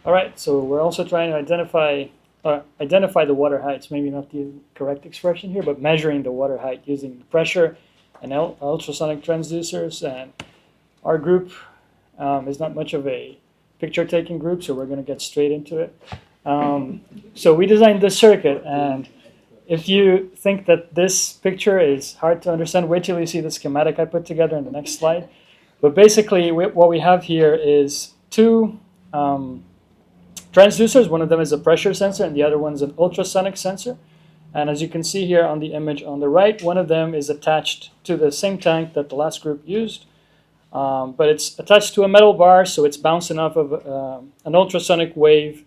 All right, so we're also trying to identify the water heights, maybe not the correct expression here, but measuring the water height using the pressure and ultrasonic transducers. And our group is not much of a picture-taking group, so we're going to get straight into it. So we designed this circuit, and if you think that this picture is hard to understand, wait till you see the schematic I put together in the next slide. But basically, what we have here is two transducers. One of them is a pressure sensor, and the other one is an ultrasonic sensor. And as you can see here on the image on the right, one of them is attached to the same tank that the last group used. But it's attached to a metal bar, so it's bouncing off of an ultrasonic wave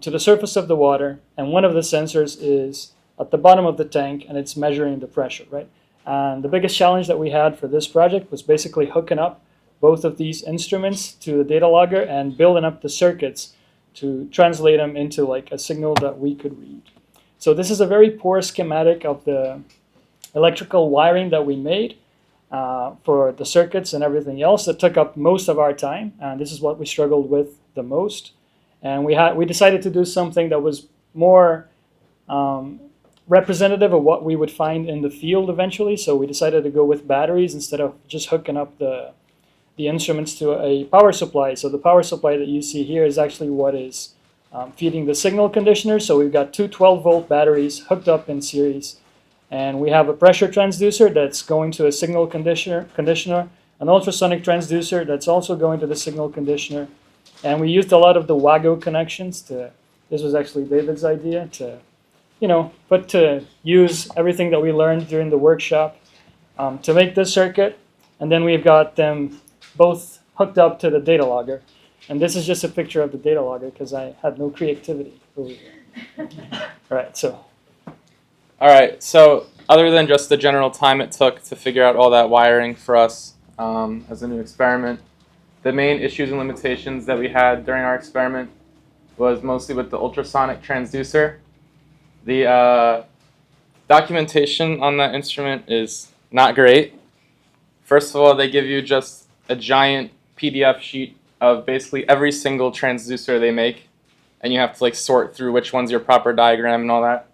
to the surface of the water. And one of the sensors is at the bottom of the tank, and it's measuring the pressure, right? And the biggest challenge that we had for this project was basically hooking up both of these instruments to the data logger and building up the circuits to translate them into like a signal that we could read. So this is a very poor schematic of the electrical wiring that we made for the circuits and everything else that took up most of our time. And this is what we struggled with the most. And we decided to do something that was more representative of what we would find in the field eventually. So we decided to go with batteries instead of just hooking up the instruments to a power supply. So the power supply that you see here is actually what is feeding the signal conditioner. So we've got two 12-volt batteries hooked up in series. And we have a pressure transducer that's going to a signal conditioner, an ultrasonic transducer that's also going to the signal conditioner. And we used a lot of the WAGO connections this was actually David's idea to use everything that we learned during the workshop to make this circuit. And then we've got them both hooked up to the data logger. And this is just a picture of the data logger because I had no creativity over here. All right, so. All right, so other than just the general time it took to figure out all that wiring for us as a new experiment, the main issues and limitations that we had during our experiment was mostly with the ultrasonic transducer. The documentation on that instrument is not great. First of all, they give you just a giant PDF sheet of basically every single transducer they make, and you have to like sort through which one's your proper diagram and all that.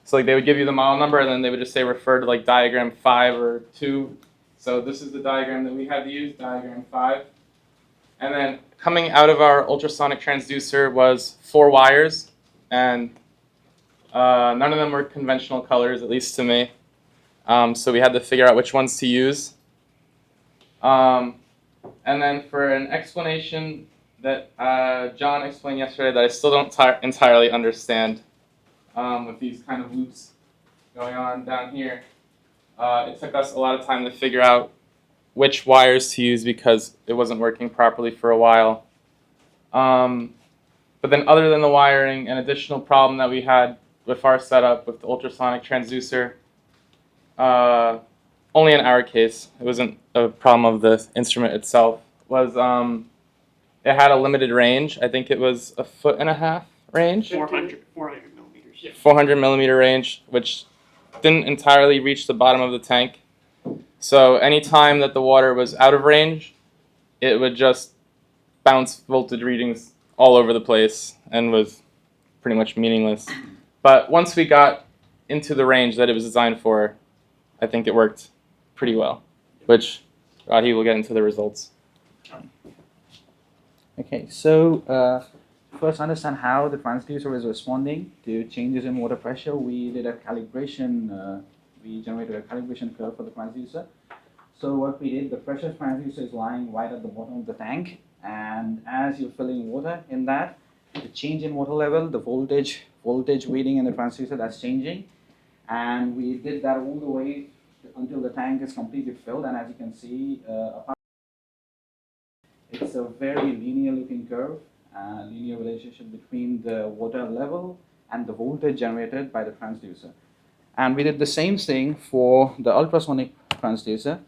So like they would give you the model number, and then they would just say refer to like diagram 5 or 2. So this is the diagram that we had to use, diagram 5. And then coming out of our ultrasonic transducer was 4 wires, and none of them were conventional colors, at least to me. So we had to figure out which ones to use. And then for an explanation that John explained yesterday that I still don't entirely understand, with these kind of loops going on down here, it took us a lot of time to figure out which wires to use because it wasn't working properly for a while. But then other than the wiring, an additional problem that we had with our setup with the ultrasonic transducer, only in our case, it wasn't a problem of the instrument itself, was it had a limited range. I think it was 1.5 foot range. 400 millimeters. Yeah. 400 millimeter range, which didn't entirely reach the bottom of the tank. So any time that the water was out of range, it would just bounce voltage readings all over the place and was pretty much meaningless. But once we got into the range that it was designed for, I think it worked pretty well, which he will get into the results. Okay, so first understand how the transducer is responding to changes in water pressure. We did a calibration, we generated a calibration curve for the transducer. So what we did, the pressure transducer is lying right at the bottom of the tank, and as you're filling water in that, the change in water level, the voltage reading in the transducer, that's changing. And we did that all the way until the tank is completely filled, and as you can see, it's a very linear looking curve, linear relationship between the water level and the voltage generated by the transducer. And we did the same thing for the ultrasonic transducer,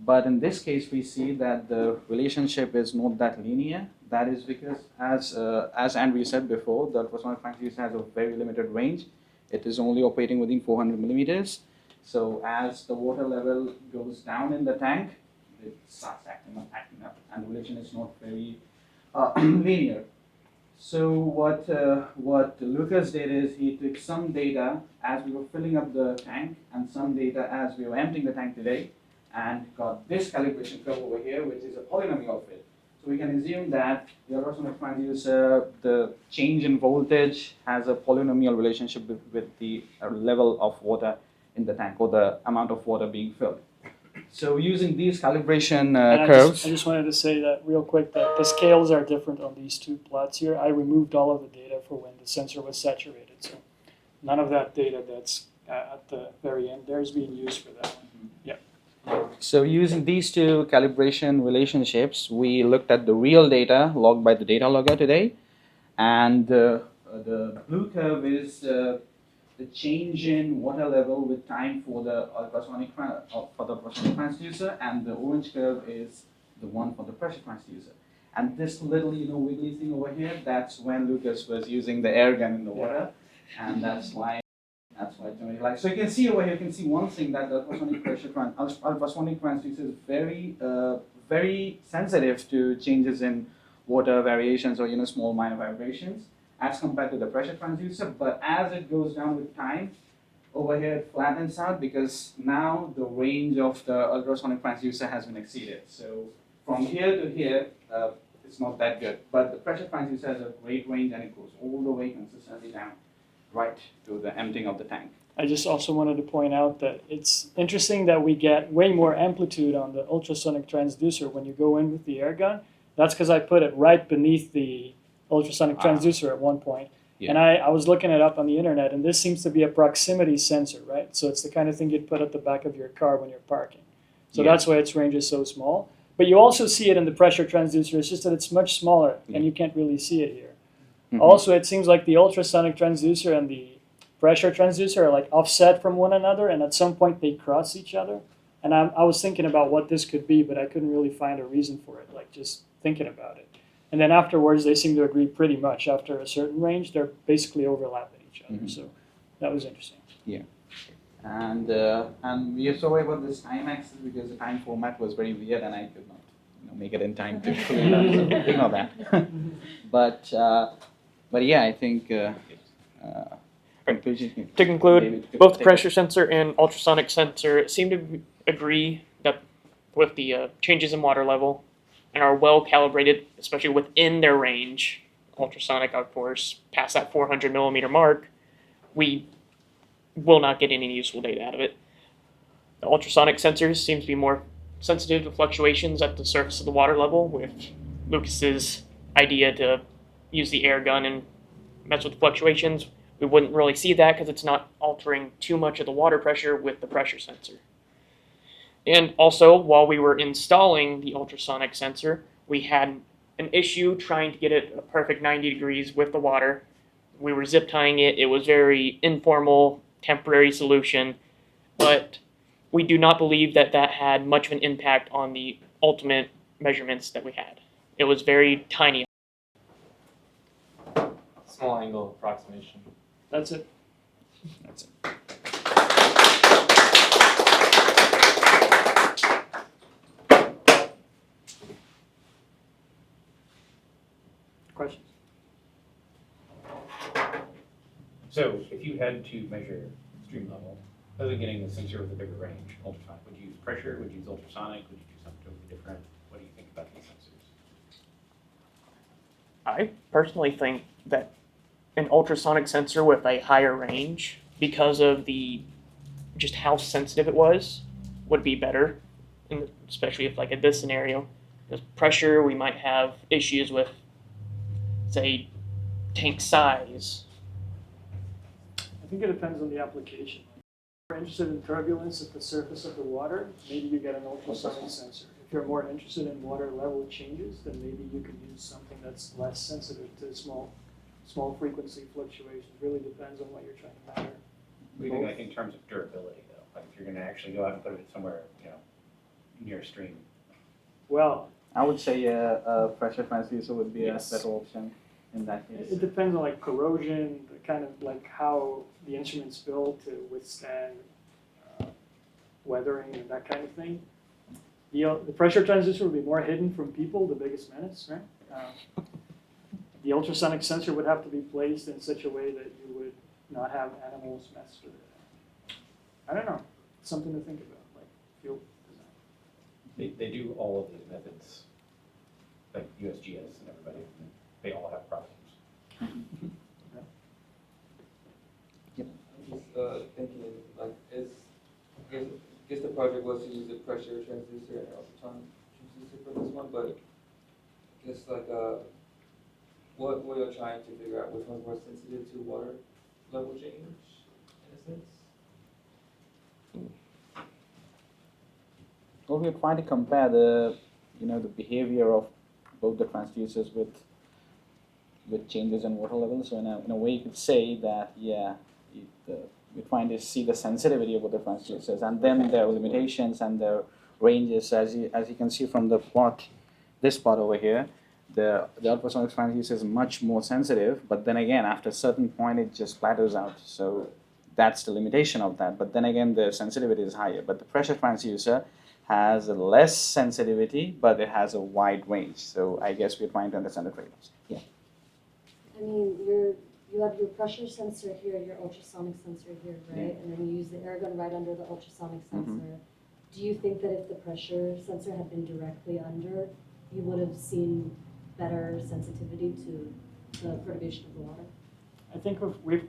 but in this case we see that the relationship is not that linear. That is because, as Andrew said before, the ultrasonic transducer has a very limited range. It is only operating within 400 millimeters. So as the water level goes down in the tank, it starts acting up, and the relation is not very linear. So what Lucas did is he took some data as we were filling up the tank and some data as we were emptying the tank today, and got this calibration curve over here, which is a polynomial fit. So we can assume that the ultrasonic transducer, the change in voltage has a polynomial relationship with the level of water in the tank or the amount of water being filled. So using these calibration And curves. I just wanted to say that real quick that the scales are different on these two plots here. I removed all of the data for when the sensor was saturated, so none of that data that's at the very end there is being used for that one. Yep. So using these two calibration relationships, we looked at the real data logged by the data logger today, and the blue curve is the change in water level with time for the ultrasonic transducer, and the orange curve is the one for the pressure transducer. And this little wiggly thing over here, that's when Lucas was using the air gun in the water, and that's why it's only like. So you can see over here, you can see one thing that the ultrasonic transducer is very sensitive to changes in water variations or small minor vibrations as compared to the pressure transducer. But as it goes down with time, over here it flattens out because now the range of the ultrasonic transducer has been exceeded. So from here to here, it's not that good. But the pressure transducer has a great range and it goes all the way consistently down, right to the emptying of the tank. I just also wanted to point out that it's interesting that we get way more amplitude on the ultrasonic transducer when you go in with the air gun. That's because I put it right beneath the ultrasonic transducer at one point. Yeah. And I was looking it up on the internet, and this seems to be a proximity sensor, right? So it's the kind of thing you'd put at the back of your car when you're parking. So Yeah. that's why its range is so small. But you also see it in the pressure transducer. It's just that it's much smaller, Yeah. and you can't really see it here. Mhm. Also, it seems like the ultrasonic transducer and the pressure transducer are like offset from one another, and at some point they cross each other. And I was thinking about what this could be, but I couldn't really find a reason for it, like just thinking about it. And then afterwards, they seem to agree pretty much. After a certain range, they're basically overlapping each other. Mhm. So that was interesting. And we are sorry about this time axis because the time format was very weird and I could not make it in time to clean it up. So ignore that. but yeah, I think conclusion. To conclude, David, both take pressure sensor and ultrasonic sensor seem to agree that with the changes in water level and are well calibrated, especially within their range. Ultrasonic, of course, past that 400 millimeter mark, we will not get any useful data out of it. The ultrasonic sensors seem to be more sensitive to fluctuations at the surface of the water level, with Lucas's idea to use the air gun and mess with fluctuations. We wouldn't really see that because it's not altering too much of the water pressure with the pressure sensor. And also, while we were installing the ultrasonic sensor, we had an issue trying to get it a perfect 90 degrees with the water. We were zip tying it. It was very informal, temporary solution, but we do not believe that that had much of an impact on the ultimate measurements that we had. It was very tiny. Small angle approximation. That's it. That's it. Questions? So if you had to measure stream level, other than getting the sensor with a bigger range, ultrasonic, would you use pressure? Would you use ultrasonic? Would you do something totally different? What do you think about these sensors? I personally think that an ultrasonic sensor with a higher range, because of the just how sensitive it was, would be better, and especially if like in this scenario, because pressure we might have issues with, say, tank size. I think it depends on the application. If you're interested in turbulence at the surface of the water, maybe you get an ultrasonic sensor. If you're more interested in water level changes, then maybe you could use something that's less sensitive to small frequency fluctuations. It really depends on what you're trying to measure. What do you think, like in terms of durability, though? Like if you're going to actually go out and put it somewhere, near a stream. Well, I would say a pressure transducer would be Yes. a better option in that case. it depends on like corrosion, the kind of like how the instrument's built to withstand weathering and that kind of thing. The pressure transducer would be more hidden from people, the biggest menace, right? the ultrasonic sensor would have to be placed in such a way that you would not have animals mess with it. I don't know. It's something to think about, like field design. They do all of these methods, like USGS and everybody. They all have problems. Thinking, like, I guess the project was to use a pressure transducer and ultrasonic transducer for this one, but I guess, like, what were you trying to figure out which one's more sensitive to water level change, in a sense? Well, we're trying to compare the, the behavior of both the transducers with changes in water levels. So in a way, you could say that, yeah, we're trying to see the sensitivity of both the transducers, and then their limitations and their ranges. As you can see from the plot, this plot over here, the ultrasonic transducer is much more sensitive, but then again, after a certain point, it just plateaus out. So that's the limitation of that. But then again, the sensitivity is higher. But the pressure transducer has a less sensitivity, but it has a wide range. So I guess we're trying to understand the trade-offs. Yeah. I mean, you have your pressure sensor here, your ultrasonic sensor here, right? Yeah. And then you use the air gun right under the ultrasonic sensor. Mhm. Do you think that if the pressure sensor had been directly under, you would have seen better sensitivity to the perturbation of the water? I think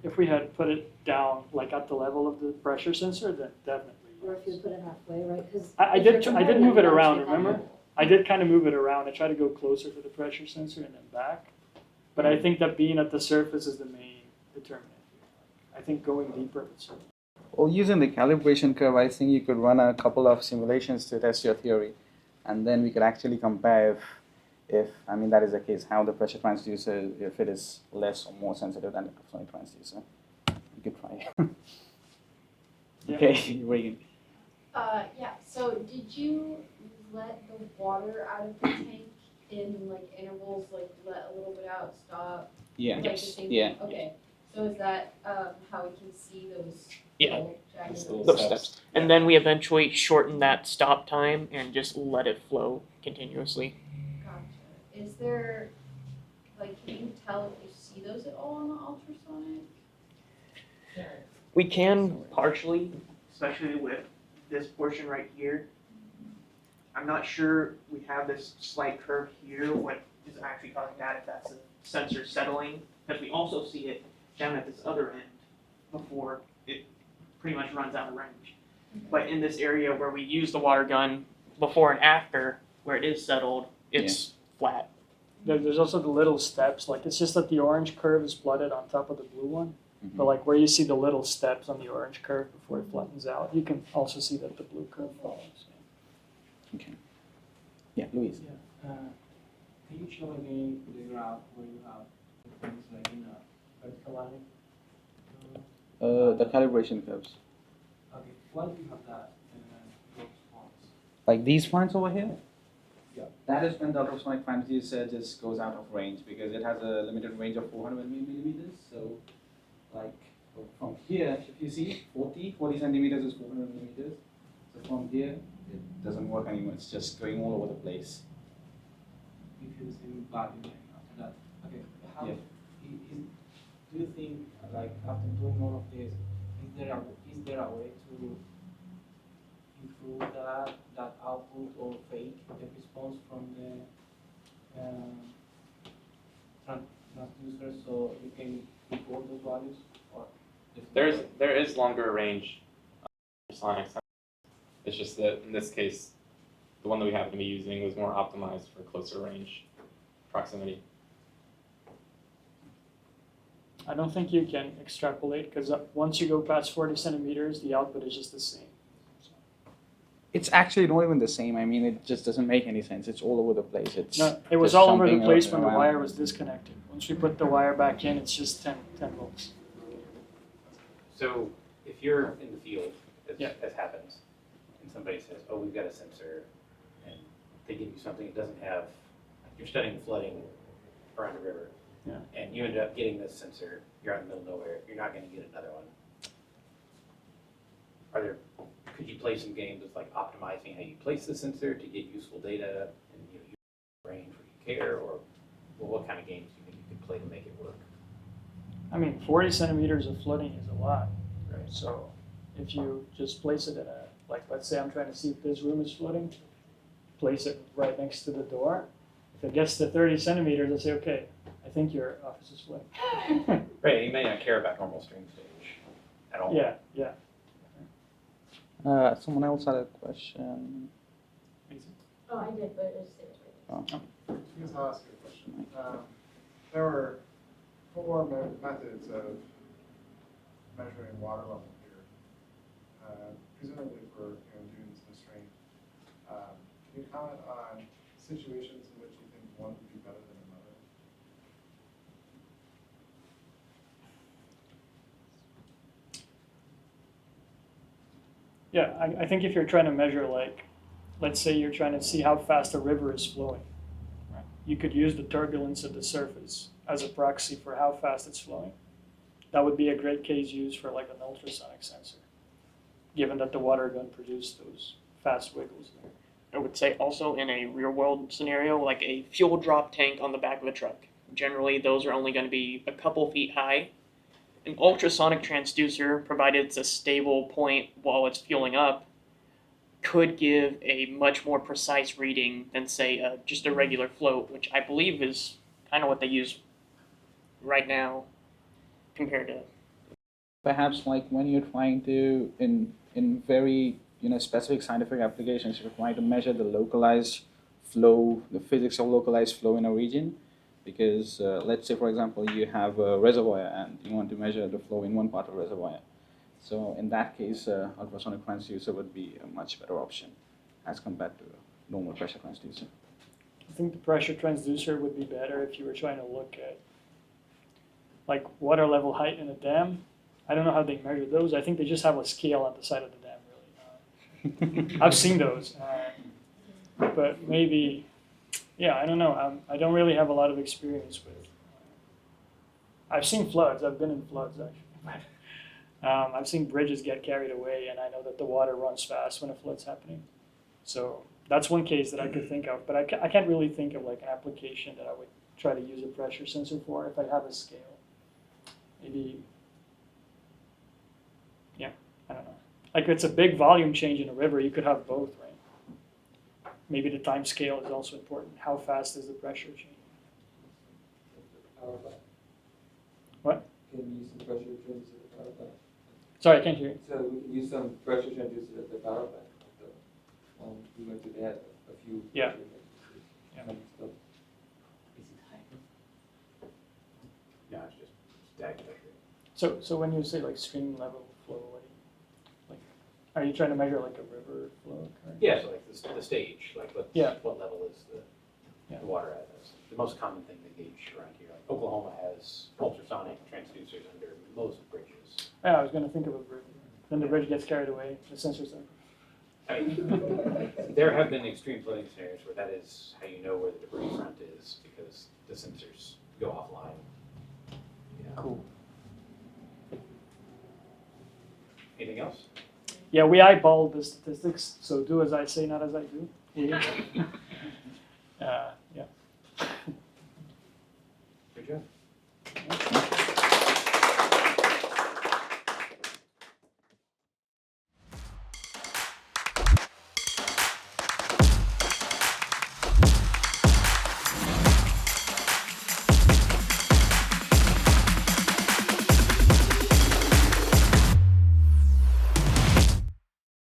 if we had put it down like at the level of the pressure sensor, then definitely. Or if you put it halfway, right? Because I did move it around, remember? I did kind of move it around. I tried to go closer to the pressure sensor and then back. But I think that being at the surface is the main determinant here. I think going deeper would certainly. Well, using the calibration curve, I think you could run a couple of simulations to test your theory, and then we could actually compare if that is the case, how the pressure transducer, if it is less or more sensitive than the ultrasonic transducer. You could try. Yeah. Okay, Reagan. Yeah, so did you let the water out of the tank in like intervals, like let a little bit out, stop? Yeah. Like the Yes. same Yeah. thing? Okay, so is that how we can see those? Yeah. little jagged Just little Those lines? steps. And then we eventually shorten that stop time and just let it flow continuously. Gotcha. Is there, like, can you tell if you see those at all on the ultrasonic? We can partially, especially with this portion right here. I'm not sure we have this slight curve here, what is actually causing that, if that's the sensor settling, because we also see it down at this other end before it pretty much runs out of range. But in this area where we use the water gun before and after, where it is settled, it's flat. There's also the little steps. Like it's just that the orange curve is plotted on top of the blue one. Mhm. But like where you see the little steps on the orange curve before it flattens out, you can also see that the blue curve follows. Okay. Yeah, Luis. Yeah. Can you show again the graph where you have the things like in a vertical line? The calibration curves. Okay, why do you have that those points? Like these points over here? Yeah. That is when the ultrasonic transducer just goes out of range because it has a limited range of 400 millimeters. So, like from here, if you see 40 centimeters is 400 millimeters. So from here, it doesn't work anymore. It's just going all over the place. If you see value then after that. Okay, how Yeah. do you think like after doing all of this, is there a way to improve that output or fake the response from the transducer so you can record those values? Or There is longer range ultrasonic sensors. It's just that in this case, the one that we happen to be using was more optimized for closer range proximity. I don't think you can extrapolate because once you go past 40 centimeters, the output is just the same. It's actually not even the same. I mean, it just doesn't make any sense. It's all over the place. It's No, it was just all over the jumping place when the around. wire was disconnected. Once we put the wire back in, it's just 10 volts. So if you're in the field, Yeah. as happens, and somebody says, oh, we've got a sensor, and they give you something it doesn't have, you're studying flooding around a river, Yeah. and you ended up getting this sensor, you're out in the middle of nowhere, you're not gonna get another one. Could you play some games with like optimizing how you place the sensor to get useful data and use range where you care, or well, what kind of games do you think you could play to make it work? I mean, 40 centimeters of flooding is a lot. Right. So if you just place it in a, like, let's say I'm trying to see if this room is flooding, place it right next to the door. If it gets to 30 centimeters, I say, okay, I think your office is flooding. Right, you may not care about normal stream stage at all. Yeah, yeah. Someone else had a question. Oh, I did, but it's right. Yes, I'll ask you a question. There were four methods of measuring water level here, presumably for dunes and stream. Can you comment on situations in which you think one would be better than another? Yeah, I think if you're trying to measure, like, let's say you're trying to see how fast a river is flowing, right? You could use the turbulence of the surface as a proxy for how fast it's flowing. That would be a great case used for like an ultrasonic sensor, given that the water gun produced those fast wiggles there. I would say also in a real world scenario, like a fuel drop tank on the back of a truck. Generally, those are only going to be a couple feet high. An ultrasonic transducer, provided it's a stable point while it's fueling up, could give a much more precise reading than, say, just a regular float, which I believe is kind of what they use right now compared to. Perhaps like when you're trying to, in very specific scientific applications, you're trying to measure the localized flow, the physics of localized flow in a region. Because let's say, for example, you have a reservoir and you want to measure the flow in one part of the reservoir. So in that case, ultrasonic transducer would be a much better option as compared to a normal pressure transducer. I think the pressure transducer would be better if you were trying to look at like water level height in a dam. I don't know how they measure those. I think they just have a scale on the side of the dam, really. I've seen those, but maybe, yeah, I don't know. I don't really have a lot of experience with. I've seen floods. I've been in floods actually. I've seen bridges get carried away, and I know that the water runs fast when a flood's happening. So that's one case that I could think of, but I can't really think of like an application that I would try to use a pressure sensor for if I have a scale. Maybe, yeah, I don't know. Like if it's a big volume change in a river, you could have both, right? Maybe the time scale is also important. How fast is the pressure changing? Power plant. What? Can you use some pressure transducer at the power plant? Sorry, I can't hear you. So we can use some pressure transducer at the power plant. Like the one we went to, they had a few Yeah. pressure transducers. Yeah. Stuff. No, it's just static pressure. So when you say like stream level flow, what do you, like, are you trying to measure like a river flow? Current? Yeah, so like the stage, like Yeah. what level is the water at? That's the most common thing they gauge around here. Like Oklahoma has ultrasonic transducers under most bridges. Yeah, I was going to think of a bridge. Then the bridge gets carried away. The sensors are. I mean, there have been extreme flooding scenarios where that is how you know where the debris front is because the sensors go offline. Yeah. Cool. Anything else? Yeah, we eyeballed the statistics, so do as I say, not as I do. Yeah. Good job.